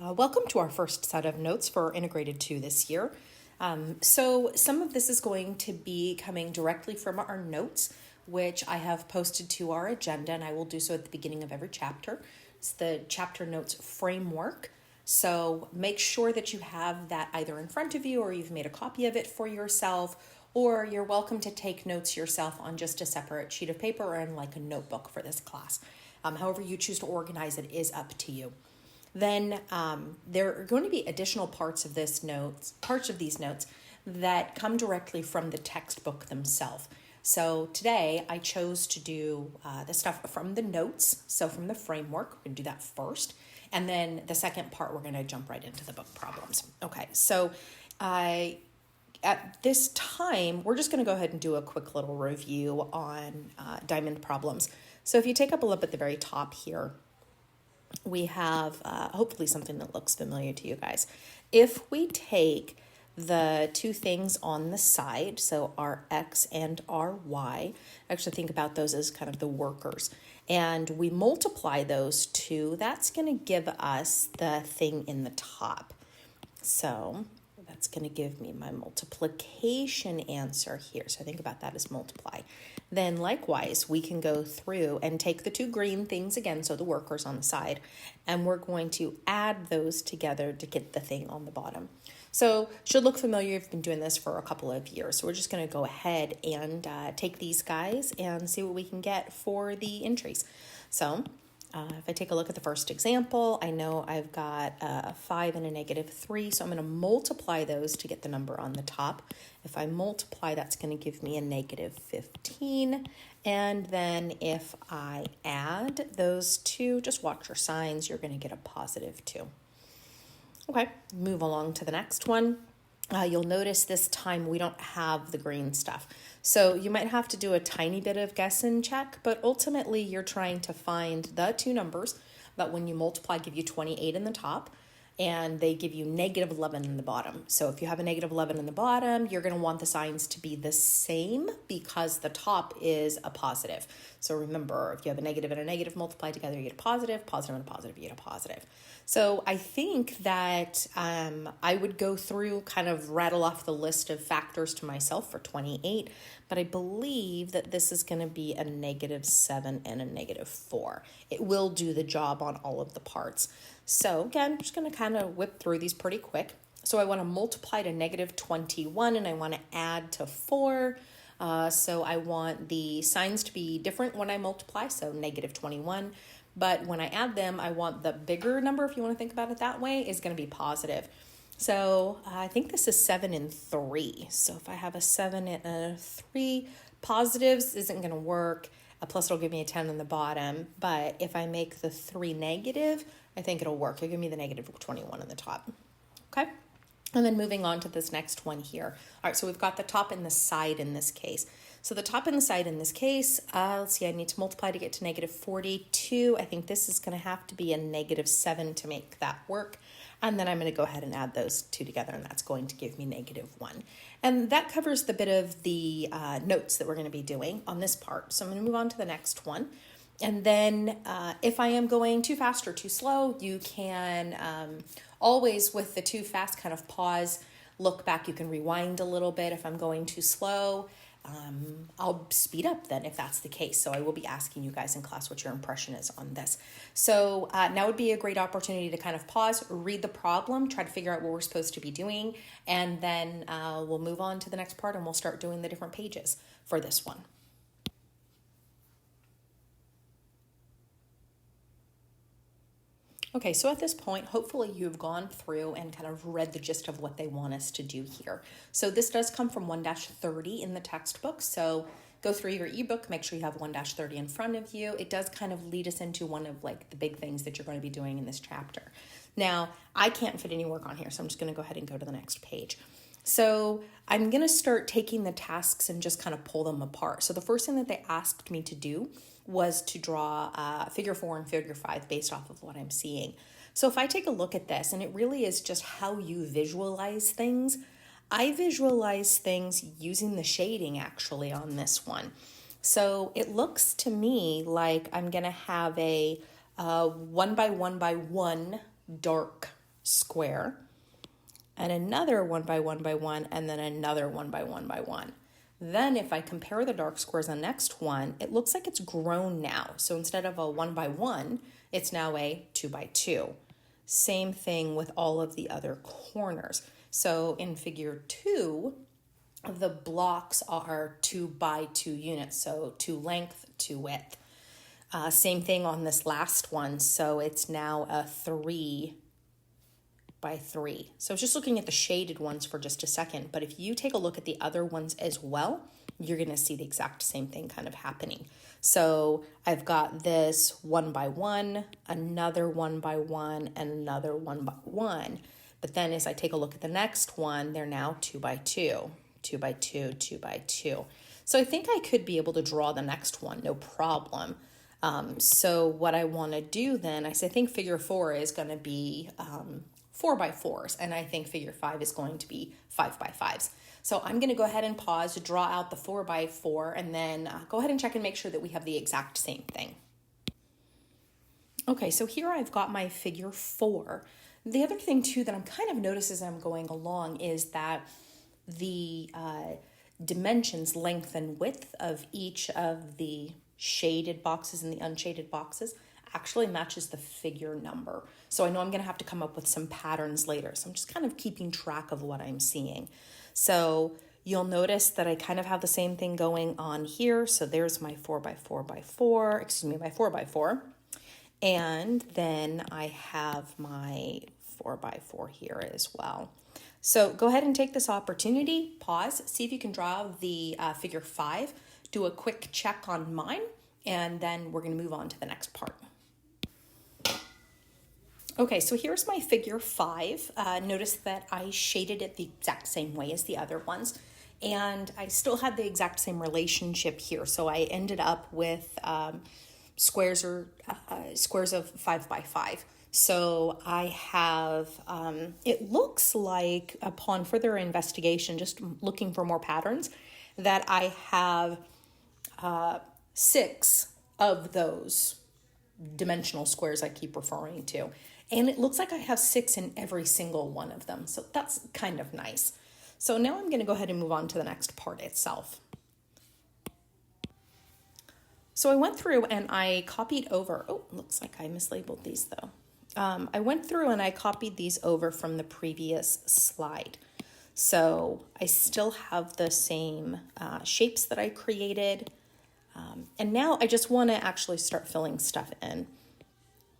Welcome to our first set of notes for Integrated 2 this year. So some of this is going to be coming directly from our notes, which I have posted to our agenda, and I will do so at the beginning of every chapter. It's the chapter notes framework. So make sure that you have that either in front of you or you've made a copy of it for yourself, or you're welcome to take notes yourself on just a separate sheet of paper or in like a notebook for this class. However you choose to organize it is up to you. Then there are going to be additional parts of these notes that come directly from the textbook themselves. So today I chose to do the stuff from the notes, so from the framework. We're going to do that first. And then the second part, we're going to jump right into the book problems. Okay, so at this time, we're just going to go ahead and do a quick little review on diamond problems. So if you take up a look at the very top here, we have hopefully something that looks familiar to you guys. If we take the two things on the side, so our X and our Y, actually think about those as kind of the workers, and we multiply those two, that's going to give us the thing in the top. So that's going to give me my multiplication answer here. So think about that as multiply. Then likewise, we can go through and take the two green things again, so the workers on the side, and we're going to add those together to get the thing on the bottom. So should look familiar. You've been doing this for a couple of years. So we're just going to go ahead and take these guys and see what we can get for the entries. So if I take a look at the first example, I know I've got a 5 and a -3, so I'm going to multiply those to get the number on the top. If I multiply, that's going to give me a -15, and then if I add those two, just watch your signs, you're going to get a +2. Okay, move along to the next one. You'll notice this time we don't have the green stuff. So you might have to do a tiny bit of guess and check, but ultimately you're trying to find the two numbers that when you multiply give you 28 in the top, and they give you -11 in the bottom. So if you have a -11 in the bottom, you're going to want the signs to be the same because the top is a positive. So remember, if you have a negative and a negative multiplied together, you get a positive, positive and a positive, you get a positive. So I think that I would go through, kind of rattle off the list of factors to myself for 28, but I believe that this is going to be a -7 and a -4. It will do the job on all of the parts. So again, I'm just going to kind of whip through these pretty quick. So I want to multiply to -21 and I want to add to 4. So I want the signs to be different when I multiply, so -21. But when I add them, I want the bigger number, if you want to think about it that way, is going to be positive. So I think this is 7 and 3. So if I have a 7 and a 3, positives isn't going to work. Plus it'll give me a 10 on the bottom. But if I make the 3 negative, I think it'll work. It'll give me the -21 on the top. Okay. And then moving on to this next one here. All right, so we've got the top and the side in this case. So the top and the side in this case, let's see, I need to multiply to get to -42. I think this is going to have to be a -7 to make that work. And then I'm going to go ahead and add those two together, and that's going to give me -1. And that covers the bit of the notes that we're going to be doing on this part. So I'm going to move on to the next one. And then if I am going too fast or too slow, you can always, with the too fast, kind of pause, look back. You can rewind a little bit. If I'm going too slow, I'll speed up then if that's the case. So I will be asking you guys in class what your impression is on this. So now would be a great opportunity to kind of pause, read the problem, try to figure out what we're supposed to be doing, and then we'll move on to the next part and we'll start doing the different pages for this one. Okay, so at this point, hopefully you've gone through and kind of read the gist of what they want us to do here. So this does come from 1-30 in the textbook. So go through your ebook, make sure you have 1-30 in front of you. It does kind of lead us into one of like the big things that you're going to be doing in this chapter. Now, I can't fit any work on here, so I'm just going to go ahead and go to the next page. So I'm going to start taking the tasks and just kind of pull them apart. So the first thing that they asked me to do was to draw figure 4 and figure 5 based off of what I'm seeing. So if I take a look at this, and it really is just how you visualize things, I visualize things using the shading actually on this one. So it looks to me like I'm going to have a 1 by 1 by 1 dark square, and another 1 by 1 by 1, and then another 1 by 1 by 1. Then if I compare the dark squares on the next one, it looks like it's grown now. So instead of a 1 by 1, it's now a 2 by 2. Same thing with all of the other corners. So in figure 2, the blocks are 2 by 2 units, so 2 length, 2 width. Same thing on this last one, so it's now a 3 by 3. So just looking at the shaded ones for just a second, but if you take a look at the other ones as well, you're going to see the exact same thing kind of happening. So I've got this 1 by 1, another 1 by 1, and another 1 by 1. But then as I take a look at the next one, they're now 2 by 2, 2 by 2, 2 by 2. So I think I could be able to draw the next one, no problem. So what I want to do then, I think figure 4 is going to be 4 by 4s, and I think figure 5 is going to be 5 by 5s. So I'm going to go ahead and pause to draw out the 4 by 4, and then go ahead and check and make sure that we have the exact same thing. Okay, so here I've got my figure 4. The other thing too that I'm kind of noticing as I'm going along is that the dimensions, length and width of each of the shaded boxes and the unshaded boxes actually matches the figure number. So I know I'm going to have to come up with some patterns later. So I'm just kind of keeping track of what I'm seeing. So you'll notice that I kind of have the same thing going on here. So there's my 4 by 4 by 4, my 4 by 4. And then I have my 4 by 4 here as well. So go ahead and take this opportunity, pause, see if you can draw the figure 5, do a quick check on mine, and then we're going to move on to the next part. Okay, so here's my figure 5. Notice that I shaded it the exact same way as the other ones, and I still had the exact same relationship here. So I ended up with squares of 5 by 5. So I have, it looks like upon further investigation, just looking for more patterns, that I have 6 of those dimensional squares I keep referring to. And it looks like I have 6 in every single one of them. So that's kind of nice. So now I'm going to go ahead and move on to the next part itself. So I went through and I copied over, looks like I mislabeled these though. I went through and I copied these over from the previous slide. So I still have the same shapes that I created. And now I just want to actually start filling stuff in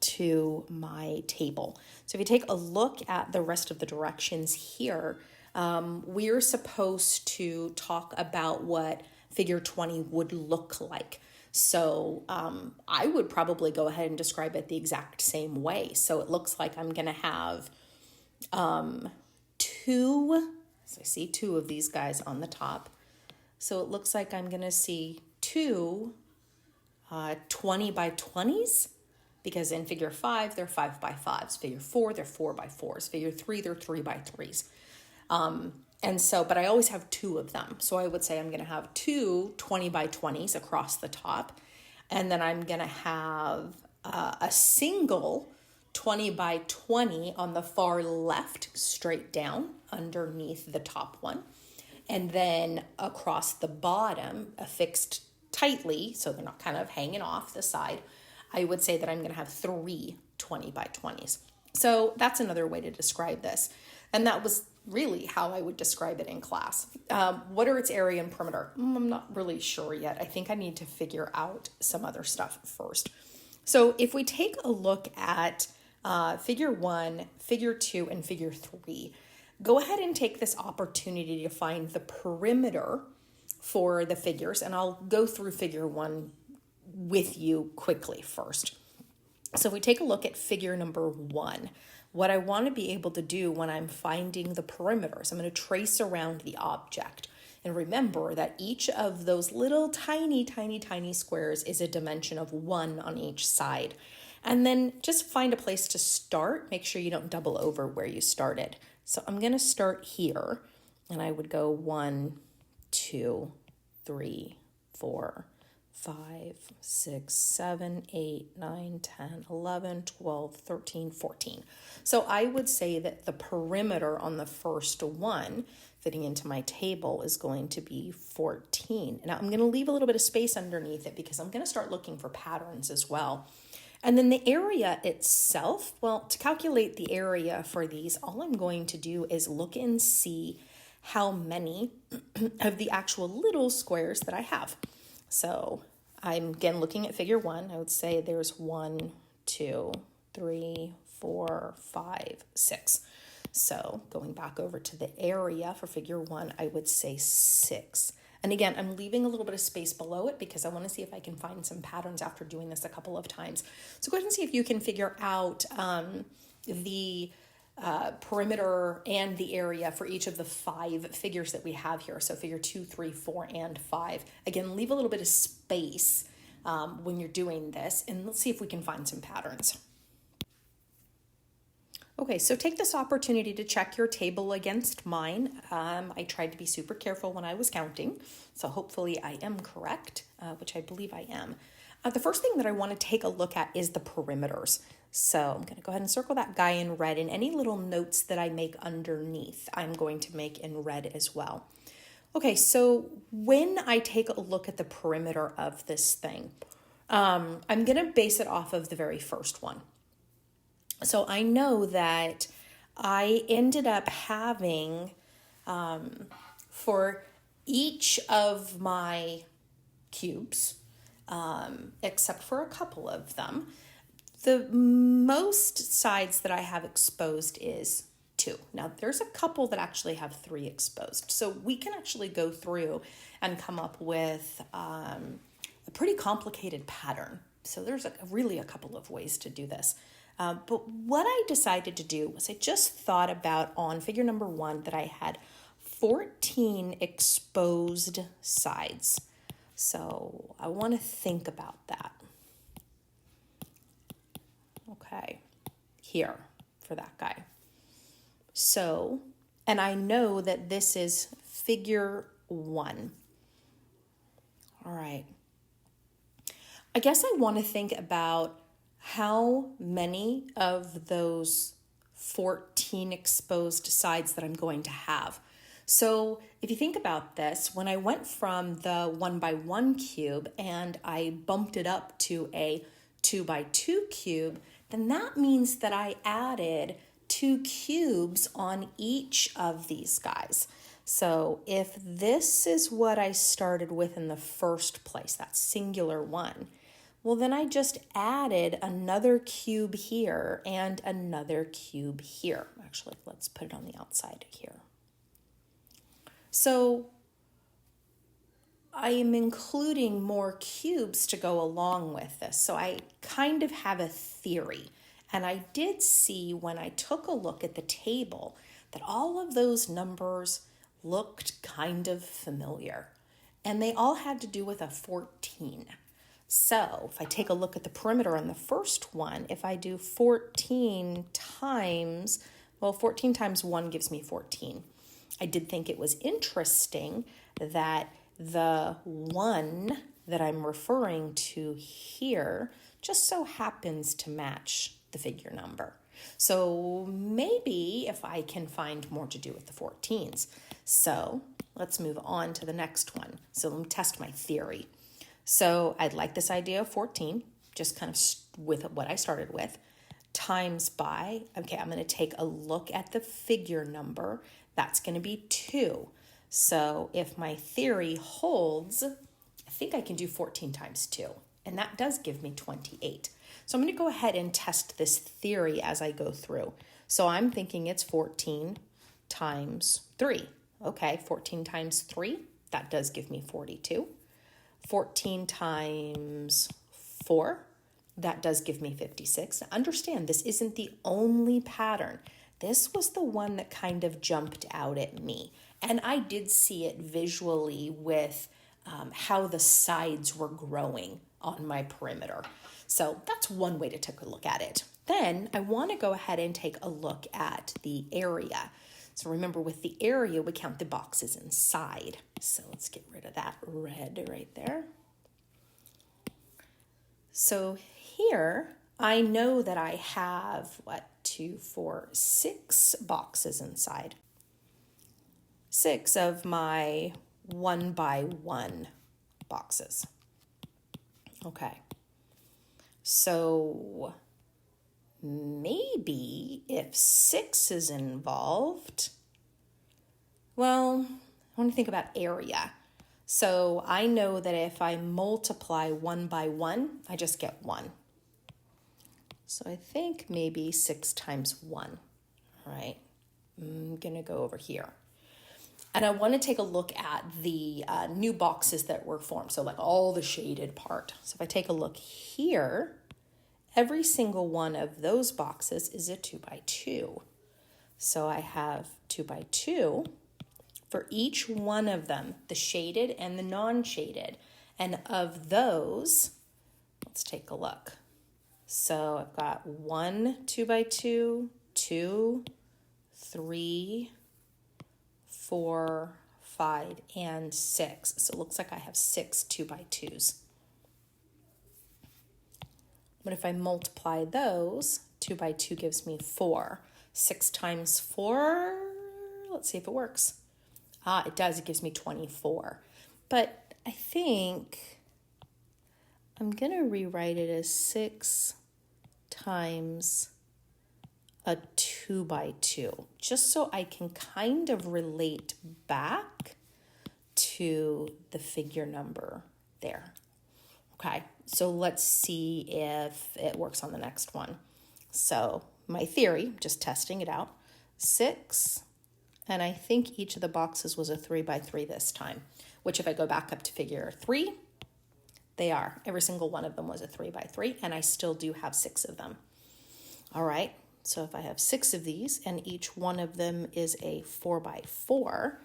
to my table. So if you take a look at the rest of the directions here, we're supposed to talk about what figure 20 would look like. So I would probably go ahead and describe it the exact same way. So it looks like I'm going to have 2, so I see 2 of these guys on the top. So it looks like I'm going to see 2 20 by 20s, because in figure 5, they're 5 by 5s. Figure 4, they're 4 by 4s. Figure 3, they're 3 by 3s. And so, but I always have 2 of them. So I would say I'm going to have 2 20 by 20s across the top. And then I'm going to have a single 20 by 20 on the far left, straight down underneath the top one. And then across the bottom, affixed tightly, so they're not kind of hanging off the side, I would say that I'm going to have 3 20 by 20s. So that's another way to describe this. And that was really how I would describe it in class. What are its area and perimeter? I'm not really sure yet. I think I need to figure out some other stuff first. So if we take a look at figure 1, figure 2, and figure 3, go ahead and take this opportunity to find the perimeter for the figures. And I'll go through figure 1 with you quickly first. So if we take a look at figure number 1, what I want to be able to do when I'm finding the perimeters, I'm going to trace around the object. And remember that each of those little tiny, tiny, tiny squares is a dimension of 1 on each side. And then just find a place to start. Make sure you don't double over where you started. So I'm going to start here, and I would go 1, 2, 3, 4, 5, 6, 7, 8, 9, 10, 11, 12, 13, 14. So I would say that the perimeter on the first one fitting into my table is going to be 14. Now I'm going to leave a little bit of space underneath it because I'm going to start looking for patterns as well. And then the area itself, well, to calculate the area for these, all I'm going to do is look and see how many of the actual little squares that I have. So I'm again looking at figure 1. I would say there's 1, 2, 3, 4, 5, 6. So going back over to the area for figure 1, I would say 6. And again, I'm leaving a little bit of space below it because I want to see if I can find some patterns after doing this a couple of times. So go ahead and see if you can figure out the perimeter and the area for each of the 5 figures that we have here. So figure 2, 3, 4, and 5. Again, leave a little bit of space when you're doing this, and let's see if we can find some patterns. Okay, so take this opportunity to check your table against mine. I tried to be super careful when I was counting, so hopefully I am correct, which I believe I am. The first thing that I want to take a look at is the perimeters. So I'm going to go ahead and circle that guy in red, and any little notes that I make underneath, I'm going to make in red as well. Okay, so when I take a look at the perimeter of this thing, I'm going to base it off of the very first one. So I know that I ended up having, for each of my cubes, except for a couple of them, the most sides that I have exposed is 2. Now there's a couple that actually have 3 exposed. So we can actually go through and come up with a pretty complicated pattern. So there's really a couple of ways to do this. But what I decided to do was I just thought about on figure number 1 that I had 14 exposed sides. So I want to think about that. Okay, here for that guy. So, and I know that this is figure 1. All right. I guess I want to think about how many of those 14 exposed sides that I'm going to have. So if you think about this, when I went from the 1 by 1 cube and I bumped it up to a 2 by 2 cube, then that means that I added 2 cubes on each of these guys. So if this is what I started with in the first place, that singular one, well, then I just added another cube here and another cube here. Actually, let's put it on the outside here. So I am including more cubes to go along with this. So I kind of have a theory. And I did see when I took a look at the table that all of those numbers looked kind of familiar. And they all had to do with a 14. So if I take a look at the perimeter on the first one, if I do 14 times 1 gives me 14. I did think it was interesting that the 1 that I'm referring to here just so happens to match the figure number. So maybe if I can find more to do with the 14s. So let's move on to the next one. So let me test my theory. So I'd like this idea of 14, just kind of with what I started with, times by, okay, I'm going to take a look at the figure number. That's going to be 2. So if my theory holds, I think I can do 14 times 2. And that does give me 28. So I'm going to go ahead and test this theory as I go through. So I'm thinking it's 14 times 3. Okay, 14 times 3, that does give me 42. 14 times 4, that does give me 56. Now understand, this isn't the only pattern. This was the one that kind of jumped out at me. And I did see it visually with how the sides were growing on my perimeter. So that's one way to take a look at it. Then I want to go ahead and take a look at the area. So remember, with the area, we count the boxes inside. So let's get rid of that red right there. So here, I know that I have, 6 boxes inside. 6 of my 1 by 1 boxes. Okay. So maybe if 6 is involved, well, I want to think about area. So I know that if I multiply 1 by 1, I just get 1. So I think maybe 6 times 1. All right, I'm going to go over here. And I want to take a look at the new boxes that were formed. So like all the shaded part. So if I take a look here, every single one of those boxes is a 2 by 2. So I have 2 by 2 for each one of them, the shaded and the non-shaded. And of those, let's take a look. So I've got 1 2 by 2, 2, 3, 4, 5, and 6. So it looks like I have 6 2 by 2s. But if I multiply those, 2 by 2 gives me 4. 6 times 4, let's see if it works. It does, it gives me 24. But I think I'm going to rewrite it as 6 times a 2 by 2, just so I can kind of relate back to the figure number there. Okay, so let's see if it works on the next one. So my theory, just testing it out, 6, and I think each of the boxes was a 3 by 3 this time, which if I go back up to figure 3, they are. Every single one of them was a 3 by 3, and I still do have 6 of them. All right, so if I have 6 of these, and each one of them is a 4 by 4,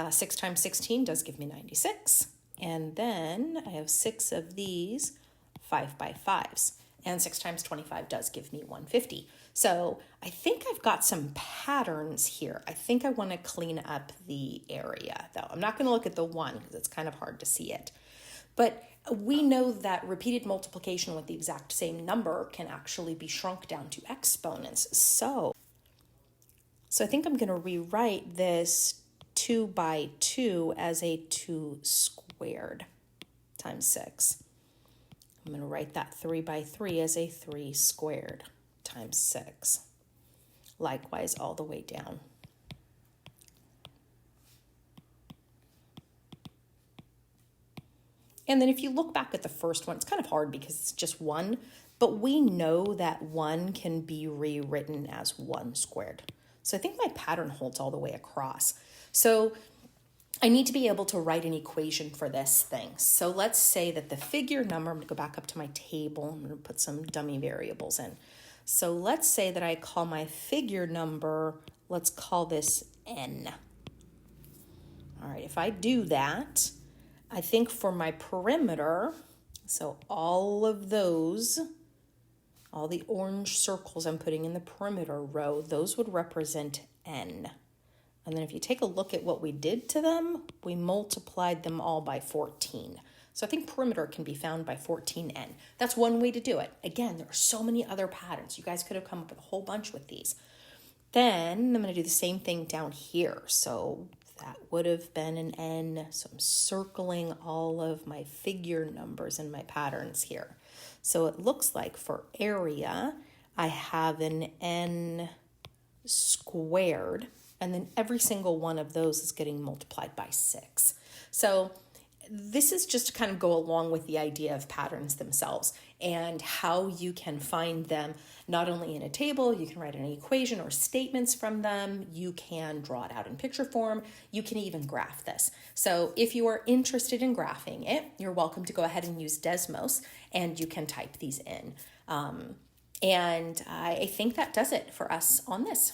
6 times 16 does give me 96. And then I have 6 of these 5 by 5s. And 6 times 25 does give me 150. So I think I've got some patterns here. I think I want to clean up the area, though. I'm not going to look at the 1 because it's kind of hard to see it. But we know that repeated multiplication with the exact same number can actually be shrunk down to exponents. So I think I'm going to rewrite this 2 by 2 as a 2 squared times 6. I'm going to write that 3 by 3 as a 3 squared times 6. Likewise, all the way down. And then if you look back at the first one, it's kind of hard because it's just 1, but we know that 1 can be rewritten as 1 squared. So I think my pattern holds all the way across. So I need to be able to write an equation for this thing. So let's say that the figure number, I'm going to go back up to my table. I'm going to put some dummy variables in. So let's say that I call my figure number, let's call this n. All right, if I do that, I think for my perimeter, so all of those, all the orange circles I'm putting in the perimeter row, those would represent n. And then if you take a look at what we did to them, we multiplied them all by 14. So I think perimeter can be found by 14n. That's one way to do it. Again, there are so many other patterns. You guys could have come up with a whole bunch with these. Then I'm going to do the same thing down here. So that would have been an n. So I'm circling all of my figure numbers and my patterns here. So it looks like for area, I have an n squared, and then every single one of those is getting multiplied by 6. So this is just to kind of go along with the idea of patterns themselves and how you can find them not only in a table, you can write an equation or statements from them, you can draw it out in picture form, you can even graph this. So if you are interested in graphing it, you're welcome to go ahead and use Desmos and you can type these in. And I think that does it for us on this.